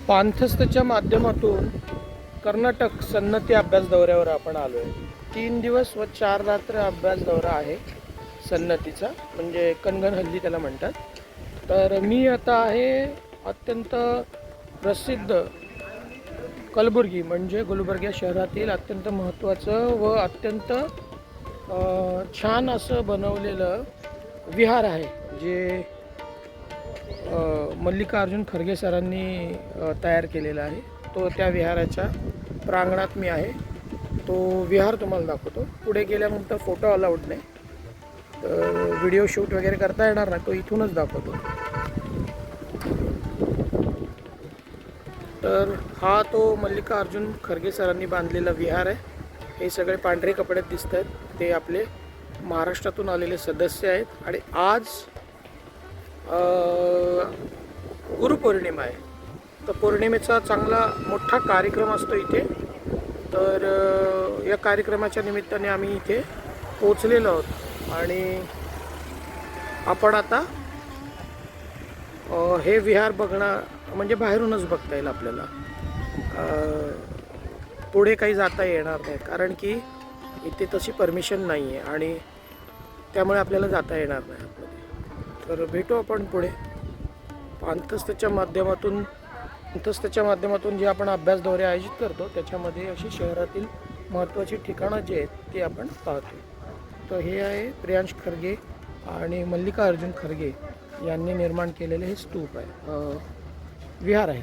पाणथस्तच्या माध्यमातून कर्नाटक सन्नती अभ्यास दौऱ्यावर आपण आलो आहे. 3 दिवस व 4 रात्र अभ्यास दौरा आहे सन्नतीचा, म्हणजे कणगनहल्ली त्याला म्हणतात. तर मी आता आहे अत्यंत प्रसिद्ध कलबुर्गी म्हणजे गुलबर्ग या शहरातील अत्यंत महत्त्वाचं व अत्यंत छान असं बनवलेलं विहार आहे, जे मल्लिकार्जुन खरगे सरांनी तयार केलेला आहे. तो त्या विहाराच्या प्रांगणात मी आहे. तो विहार तुम्हाला दाखवतो. पुढे गेल्यानंतर फोटो अलाउड नाही, तर व्हिडिओ शूट वगैरे करता येणार नाही, तो इथूनच दाखवतो. तर हा तो मल्लिकार्जुन खरगे सरांनी बांधलेला विहार आहे. हे सगळे पांढरे कपड्यात दिसत आहेत, ते आपले महाराष्ट्रातून आलेले सदस्य आहेत. आणि आज गुरुपौर्णिमा आहे, तर पौर्णिमेचा चांगला मोठा कार्यक्रम असतो इथे. तर या कार्यक्रमाच्या निमित्ताने आम्ही इथे पोचलेलो आहोत आणि आपण आता हे विहार बघणं म्हणजे बाहेरूनच बघता येईल आपल्याला. पुढे काही जाता येणार नाही, कारण की इथे तशी परमिशन नाही आहे आणि त्यामुळे आपल्याला जाता येणार नाही आतमध्ये. तर भेटू आपण पुढे. पाणथस्तच्या माध्यमातून जे आपण अभ्यास दौरे आयोजित करतो, त्याच्यामध्ये अशी शहरातील महत्त्वाची ठिकाणं जे आहेत ते आपण पाहतो. तर हे आहे प्रियांश खरगे आणि मल्लिकार्जुन खरगे यांनी निर्माण केलेले हे स्तूप आहे, विहार आहे.